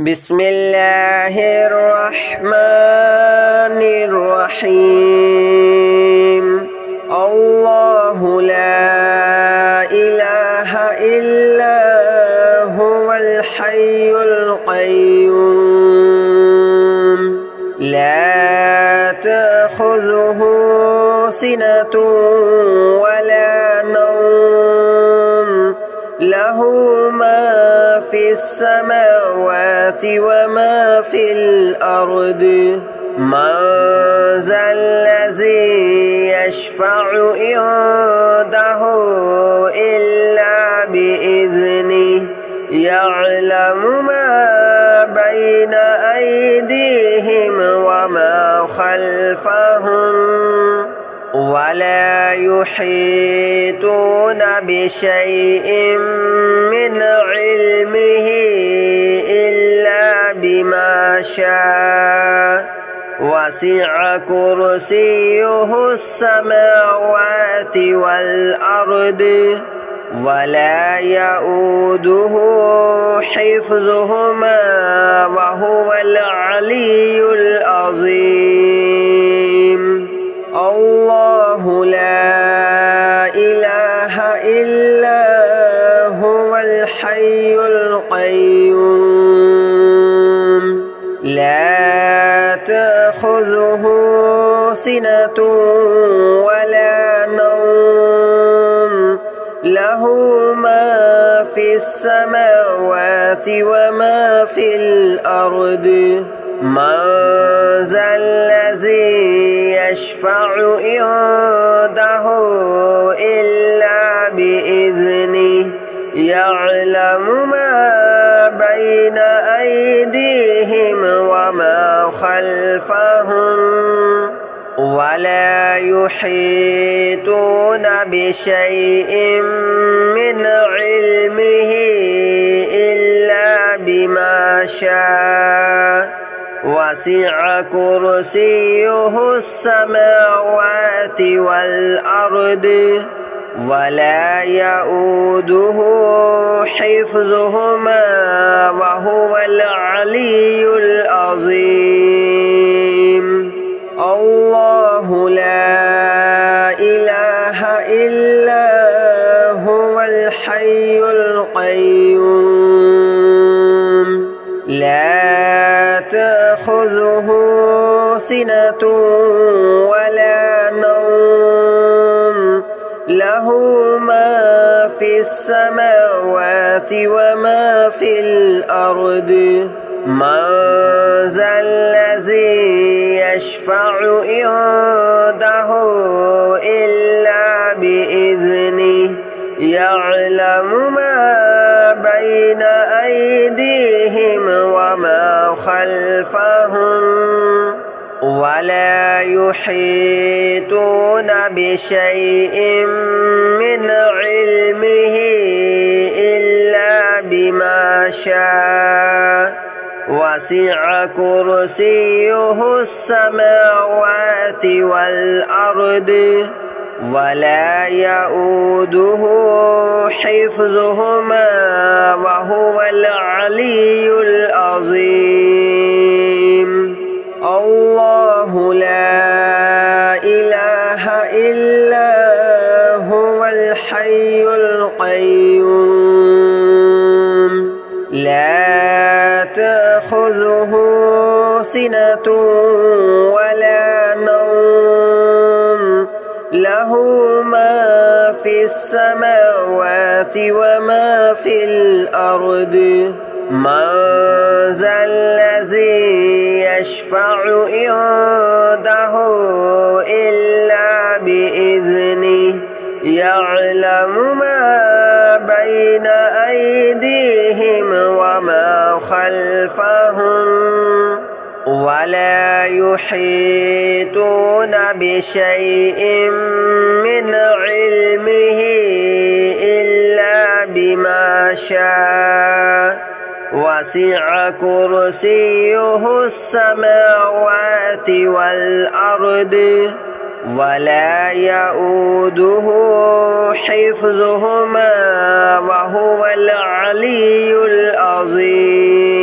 بسم الله الرحمن الرحيم الله لا إله إلا هو الحي القيوم لا تأخذه سنة ولا نوم له ما في السماوات وما في الأرض من ذا الذي يشفع عنده إلا بإذنه يعلم ما بين أيديهم وما خلفهم ولا يحيطون بشيء من علمه إلا بما شاء وسع كرسيه السماوات والأرض ولا يؤوده حفظهما وهو العلي العظيم الله لا إله إلا هو الحي القيوم لا تأخذه سنة ولا نوم له ما في السماوات وما في الأرض من ذا الذي يشفع عنده إلا بإذنه يعلم ما بين أيديهم وما خلفهم ولا يحيطون بشيء من علمه إلا بما شاء وسع كرسيه السماوات والأرض ولا يؤوده حفظهما وهو العلي العظيم الله لا إله إلا هو الحي القيوم لا تأخذه سنة ولا نوم له ما في السماوات وما في الأرض من ذا الذي يشفع عنده إلا بإذنه يعلم ما بين أيديهم وما خلفهم ولا يحيطون بشيء من علمه إلا بما شاء وسع كرسيه السماوات والأرض ولا يؤوده حفظهما وهو العلي العظيم الله لا إله إلا هو الحي القيوم لا تأخذه سنة ولا نوم له ما في السماوات وما في الأرض من ذا الذي يشفع عنده إلا بإذنه يعلم ما بين أيديهم وما خلفهم ولا يحيطون بشيء من علمه إلا بما شاء وسع كرسيه السماوات والأرض ولا يؤوده حفظهما وهو العلي العظيم.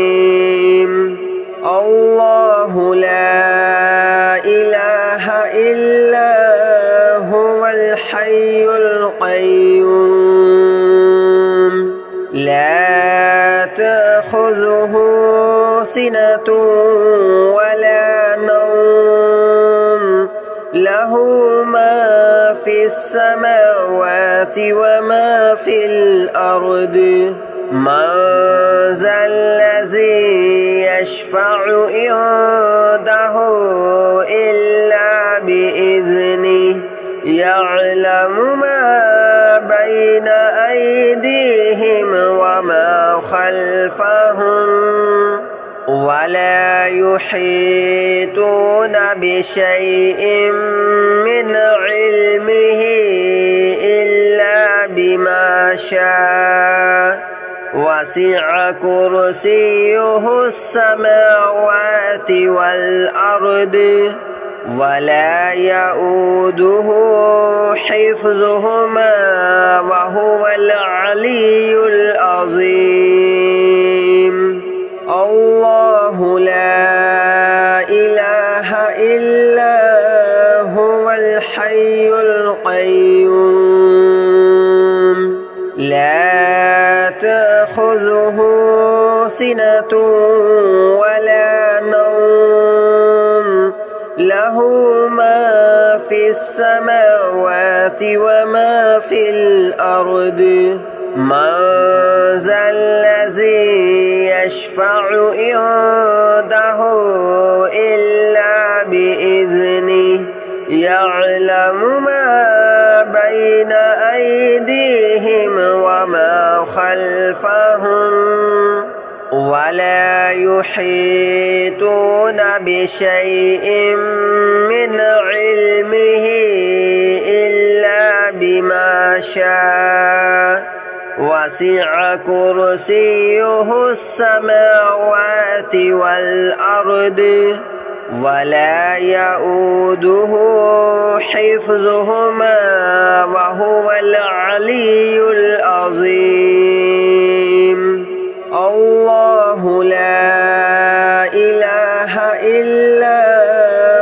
تأخذه سنة ولا نوم له ما في السماوات وما في الأرض من ذا الذي يشفع عنده إلا بإذنه يعلم ما بين أيديهم وما خلفهم ولا يحيطون بشيء من علمه إلا بما شاء وسع كرسيه السماوات والأرض ولا يؤوده حفظهما وهو العلي العظيم الله لا إله إلا هو الحي القيوم لا تأخذه سنة ولا نوم له ما في السماوات وما في الأرض من ذا الذي يشفع عنده إلا بإذنه يعلم ما بين أيديهم وما خلفهم ولا يحيطون بشيء من علمه إلا بما شاء وسع كرسيه السماوات والأرض ولا يؤوده حفظهما وهو العلي العظيم الله لا إله إلا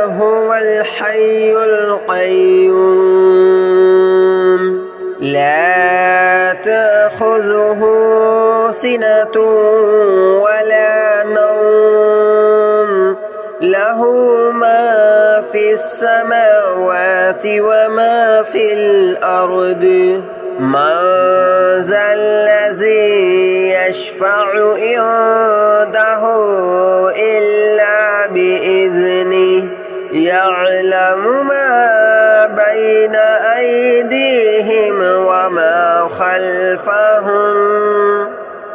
هو الحي القيوم لا تأخذه سنة ولا نوم له ما في السماوات وما في الأرض من ذا الذي يشفع عنده إلا بإذنه يعلم ما بين أيديهم وما خلفهم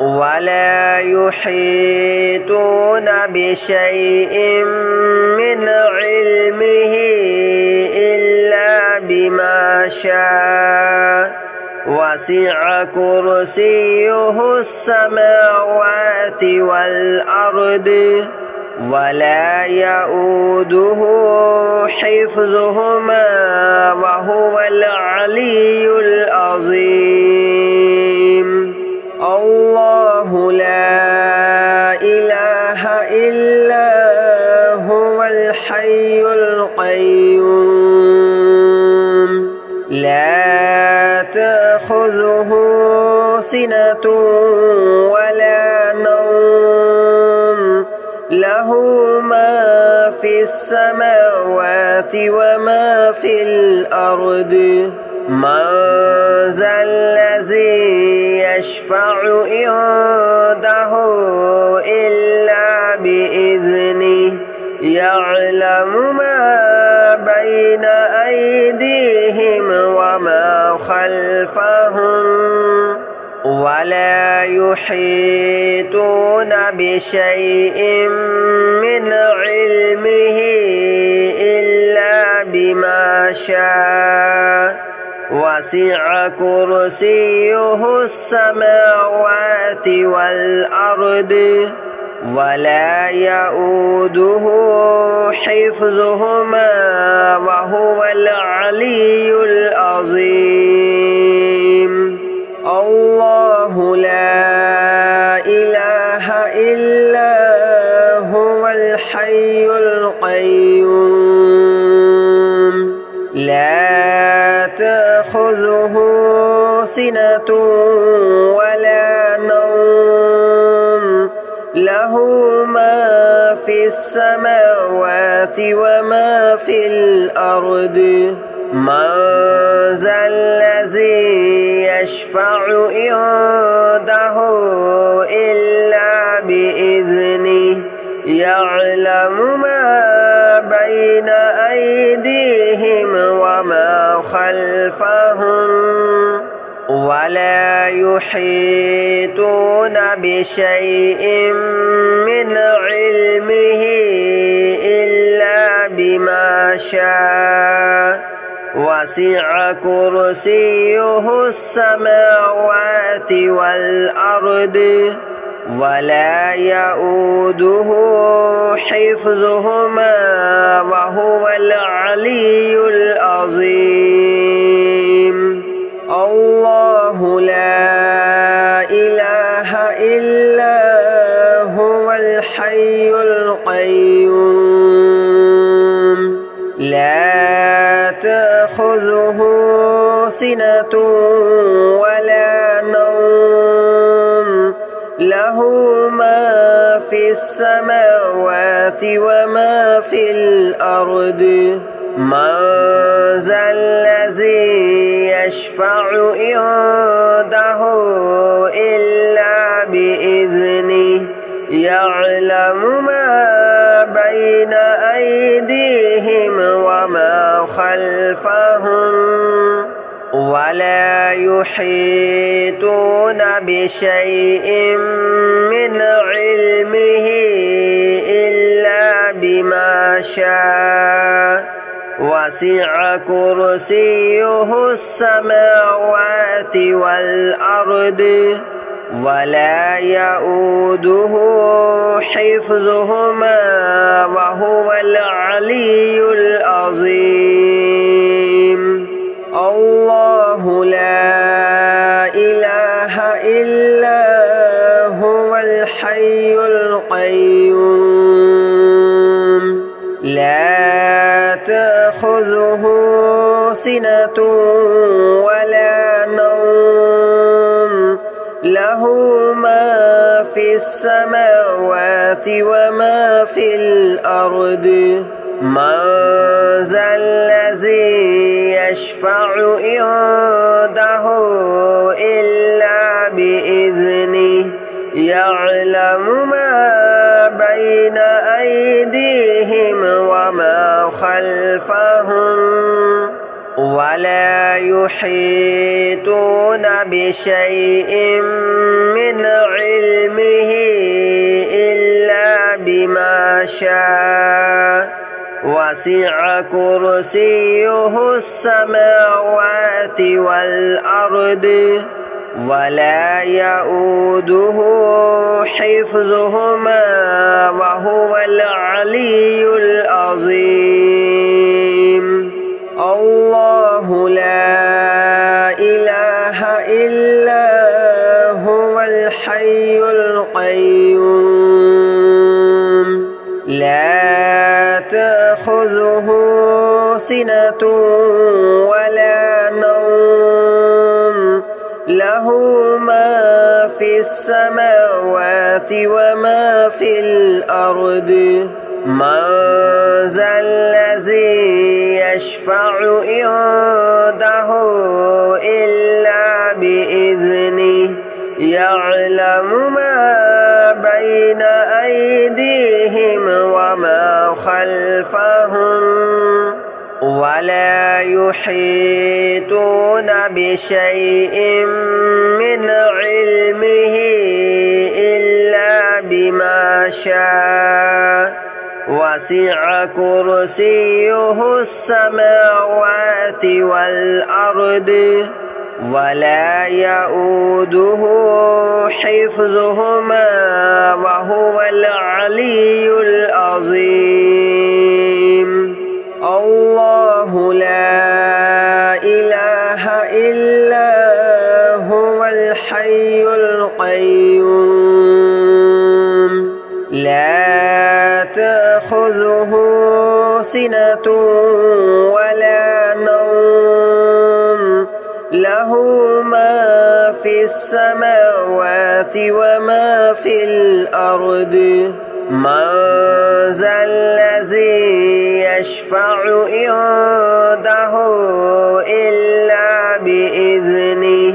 ولا يحيطون بشيء من علمه إلا بما شاء وسع كرسيه السماوات والأرض ولا يؤوده حفظهما وهو العلي العظيم الله لا إله إلا هو الحي القيوم لا تأخذه سنة ولا نوم له ما في السماوات وما في الأرض من ذا الذي يشفع عنده إلا بإذنه يعلم ما بين أيديهم وما خلفهم ولا يحيطون بشيء من علمه إلا بما شاء وسع كرسيه السماوات والأرض ولا يؤوده حفظهما وهو العلي العظيم الله لا إله إلا هو الحي القيوم لا تأخذه سنة ولا نوم له له ما في السماوات وما في الأرض من ذا الذي يشفع عنده إلا بإذنه يعلم ما بين أيديهم وما خلفهم ولا يحيطون بشيء من علمه إلا بما شاء وسع كرسيه السماوات والأرض ولا يؤوده حفظهما وهو العلي العظيم الله لا إله إلا هو الحي القيوم لا تأخذه سنة ولا نوم له ما في السماوات وما في الأرض من ذا الذي يشفع عنده إلا بإذنه يعلم ما بين أيديهم وما خلفهم ولا يحيطون بشيء من علمه إلا بما شاء وسع كرسيه السماوات والأرض ولا يؤوده حفظهما وهو العلي العظيم الله لا إله إلا هو الحي القيوم لا تأخذه سنة ولا نوم له ما في السماوات وما في الأرض من ذا الذي يشفع عنده إلا بإذنه يعلم ما بين أيديهم وما خلفهم ولا يحيطون بشيء من علمه إلا بما شاء وسع كرسيه السماوات والأرض ولا يؤوده حفظهما وهو العلي العظيم الله لا إله إلا هو الحي القيوم لا تأخذه سنة ولا نوم له ما في السماوات وما في الأرض من ذا الذي يشفع عنده إلا بإذنه يعلم ما بين أيديهم وما خلفهم ولا يحيطون بشيء من علمه إلا بما شاء وسع كرسيه السماوات والأرض ولا يؤوده حفظهما وهو العلي العظيم الله لا إله إلا هو الحي القيوم لا تأخذه سنة ولا نوم له له ما في السماوات وما في الأرض من ذا الذي يشفع عنده إلا بإذنه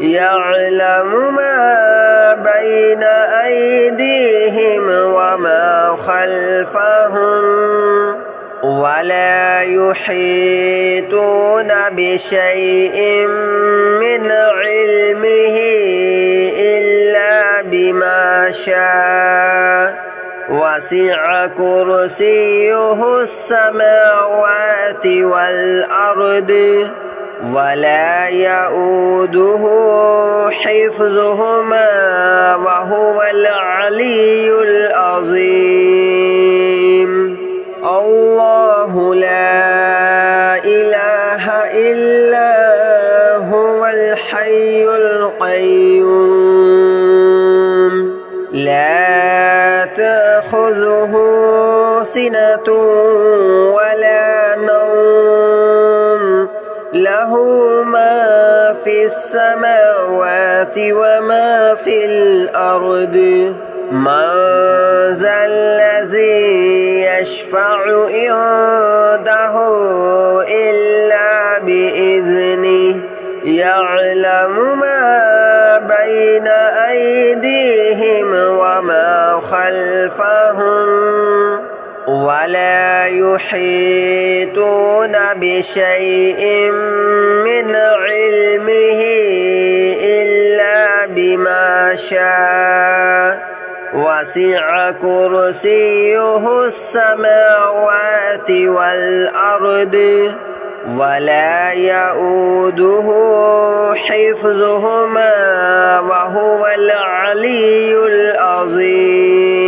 يعلم ما بين أيديهم وما خلفهم ولا يحيطون بشيء من علمه إلا بما شاء وسع كرسيه السماوات والأرض ولا يؤوده حفظهما وهو العلي العظيم الله لا إله إلا هو الحي القيوم لا تأخذه سنة ولا نوم له ما في السماوات وما في الأرض من ذا الذي يشفع عنده إلا بإذنه يعلم ما بين أيديهم وما خلفهم ولا يحيطون بشيء من علمه إلا بما شاء وسع كرسيه السماوات والأرض ولا يؤوده حفظهما وهو العلي العظيم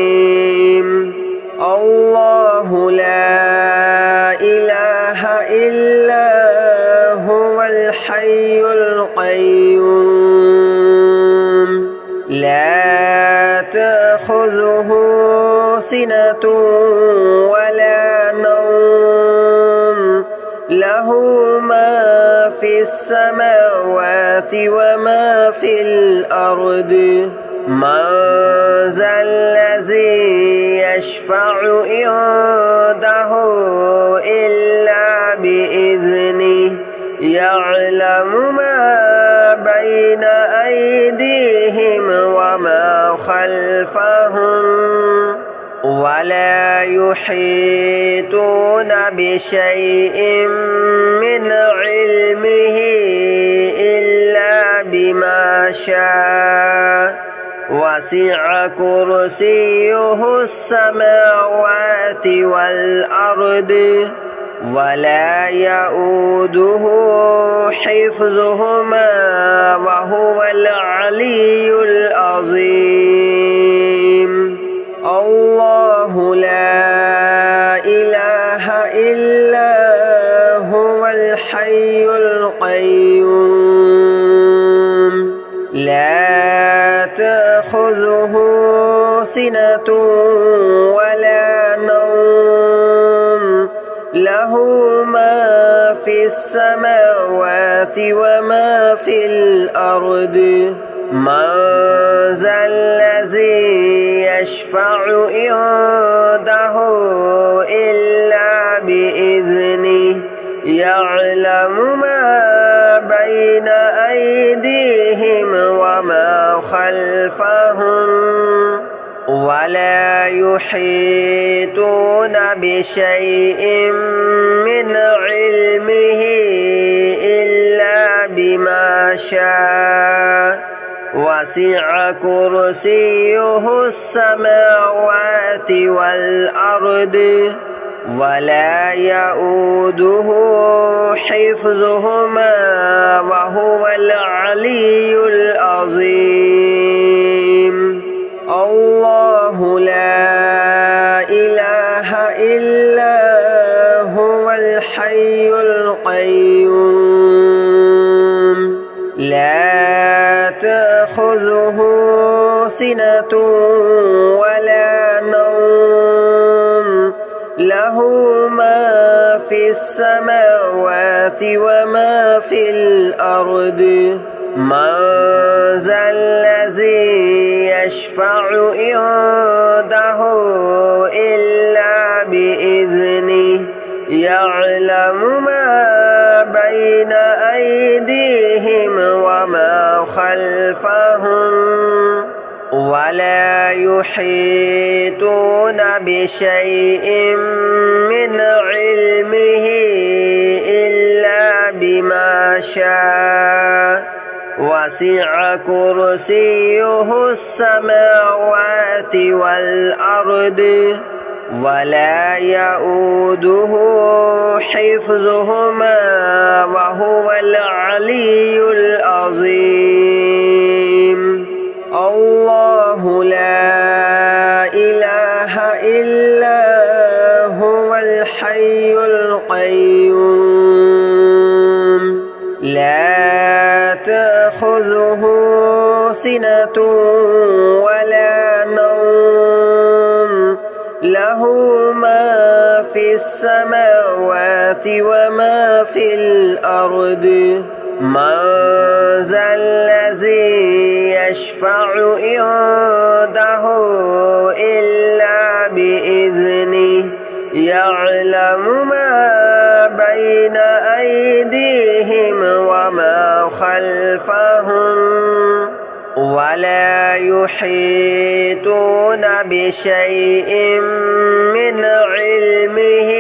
الله لا إله إلا هو الحي القيوم لا تأخذه سنة ولا نوم له ما في السماوات وما في الأرض من ذا الذي يشفع عنده إلا بإذنه يعلم ما بين أيديهم وما خلفهم ولا يحيطون بشيء من علمه إلا بما شاء وسع كرسيه السماوات والأرض ولا يؤوده حفظهما وهو العلي العظيم الله لا إله إلا هو الحي القيوم لا تأخذه سنة ولا نوم له ما في السماوات وما في الأرض من ذا الذي يشفع عنده إلا بإذنه يعلم ما بين أيديهم وما خلفهم ولا يحيطون بشيء من علمه إلا بما شاء وسع كرسيه السماوات والأرض ولا يؤوده حفظهما وهو العلي العظيم الله لا إله إلا هو الحي القيوم لا تأخذه سنة ولا نوم له ما في السماوات وما في الأرض من ذا الذي يشفع عنده إلا بإذنه يعلم ما بين أيديهم وما خلفهم ولا يحيطون بشيء من علمه إلا بما شاء وسع كرسيه السماوات والأرض ولا يؤوده حفظهما وهو العلي العظيم الله لا إله إلا هو الحي القيوم لا تأخذه سنة ولا نوم له ما في السماوات وما في الأرض من ذا الذي يشفع عنده إلا بإذنه يعلم ما بين أيديهم وما خلفهم ولا يحيطون بشيء من علمه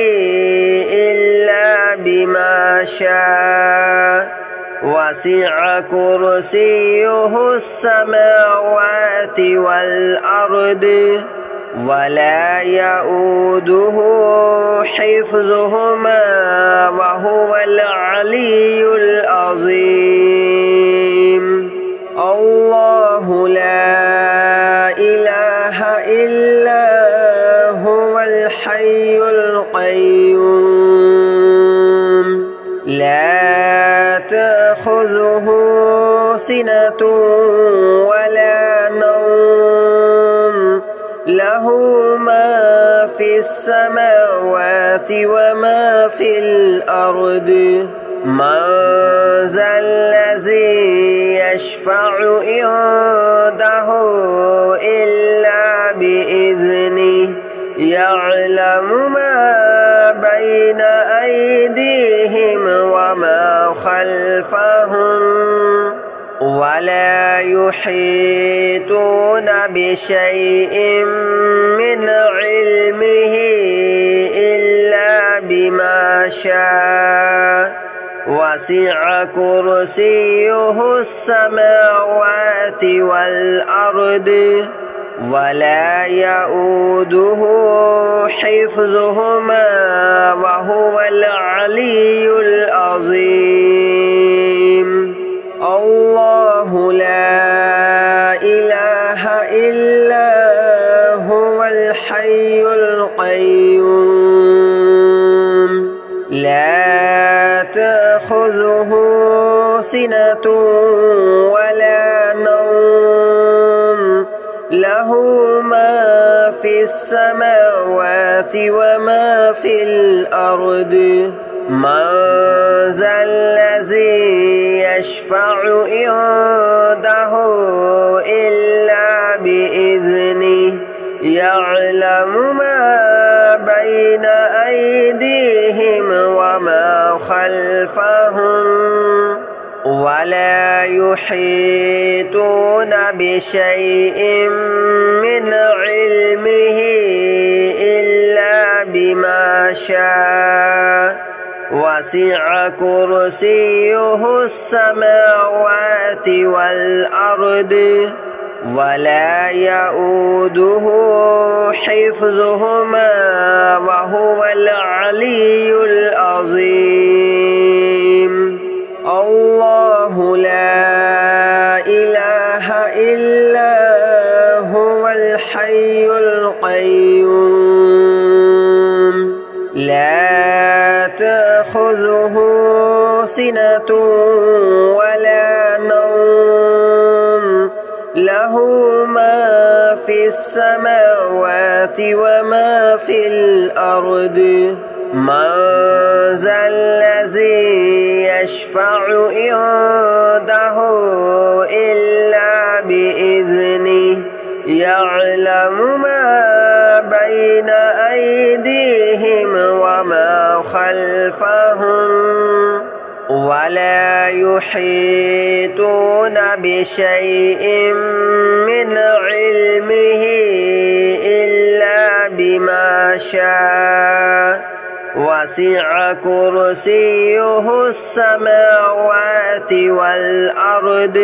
إلا بما شاء وسع كرسيه السماوات والأرض ولا يؤوده حفظهما وهو العلي العظيم الله لا إله إلا هو الحي القيوم لا تأخذه سنة ولا نوم له ما في السماوات وما في الأرض من ذا الذي يشفع عنده إلا بإذنه يعلم ما بين أيديهم وما خلفهم ولا يحيطون بشيء من علمه إلا بما شاء وسع كرسيه السماوات والأرض ولا يؤوده حفظهما وهو العلي العظيم الله لا إله إلا هو الحي القيوم لا تأخذه سنة ولا نوم له ما في السماوات وما في الأرض من ذا الذي يشفع عنده إلا بإذنه يعلم ما بين أيديهم وما خلفهم ولا يحيطون بشيء من علمه إلا بما شاء وسع كرسيه السماوات والأرض ولا يؤوده حفظهما وهو العلي العظيم الله لا إله إلا هو الحي القيوم لا تأخذه سنة ولا نوم له ما في السماوات وما في الأرض من ذا الذي يشفع عنده إلا بإذنه يعلم ما بين أيديهم وما خلفهم ولا يحيطون بشيء من علمه إلا بما شاء وسع كرسيه السماوات والأرض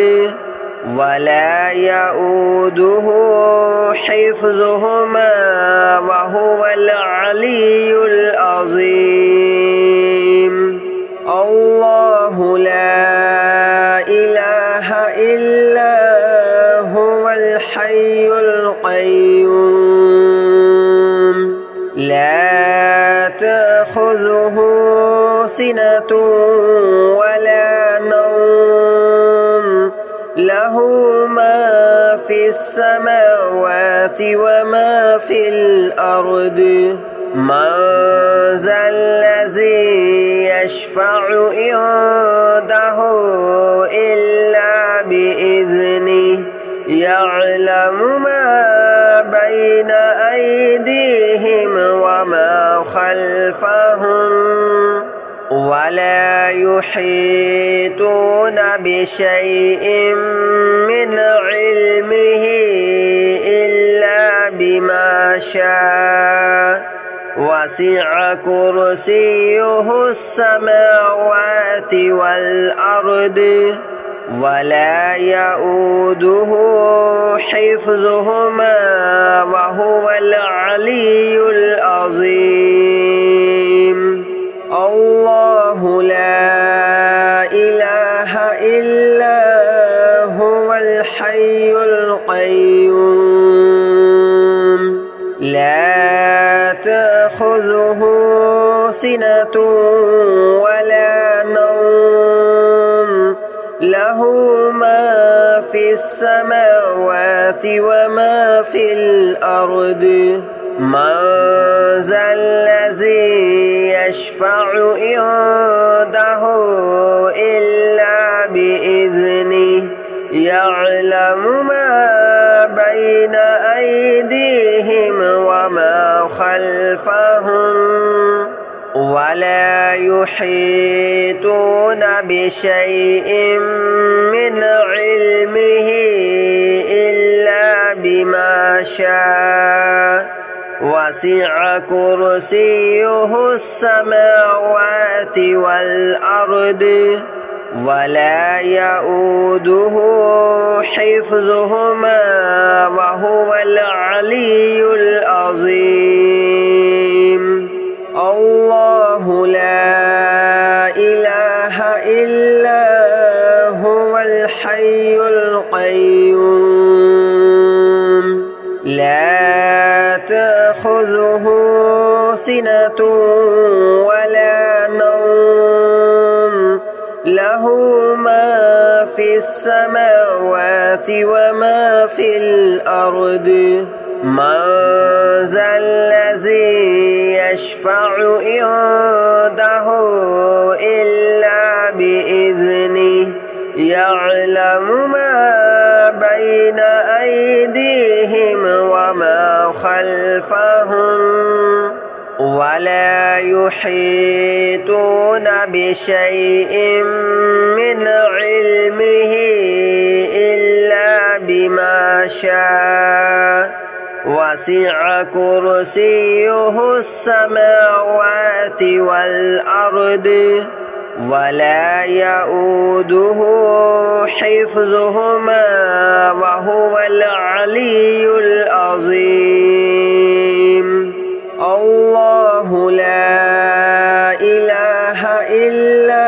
ولا يؤوده حفظهما وهو العلي العظيم الله لا إله إلا هو الحي القيوم لا تأخذه سنة ولا نوم له ما في السماوات وما في الأرض من ذا الذي يشفع عنده إلا بإذنه يعلم ما بين أيديهم وما خلفهم ولا يحيطون بشيء من علمه إلا بما شاء وسع كرسيه السماوات والأرض ولا يؤوده حفظهما وهو العلي العظيم الله لا إله إلا هو الحي القيوم لا تأخذه سنة ولا نوم له ما في السماوات وما في الأرض من ذا الذي يشفع عنده إلا بإذنه يعلم ما بين أيديهم وما خلفهم ولا يحيطون بشيء من علمه إلا بما شاء وسع كرسيه السماوات والأرض ولا يؤوده حفظهما وهو العلي العظيم الله لا إله إلا هو الحي القيوم لا تأخذه سنة ولا نوم له ما في السماوات وما في الأرض من ذا الذي يشفع عنده إلا بإذنه يعلم ما بين أيديهم وما خلفهم ولا يحيطون بشيء من علمه إلا بما شاء وسع كرسيه السماوات والأرض ولا يؤوده حفظهما وهو العلي العظيم الله لا إله إلا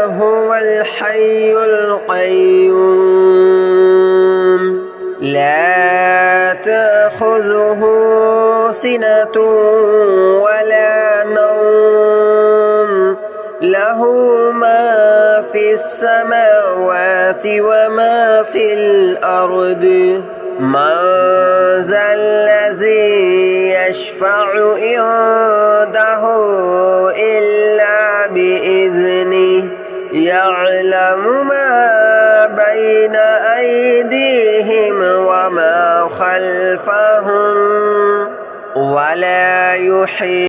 هو الحي القيوم لا تأخذه سنة ولا نوم له ما في السماوات وما في الأرض من ذا الذي يشفع عنده إلا بإذنه يعلم ما بين أيديهم وما خلفهم ولا يحيطون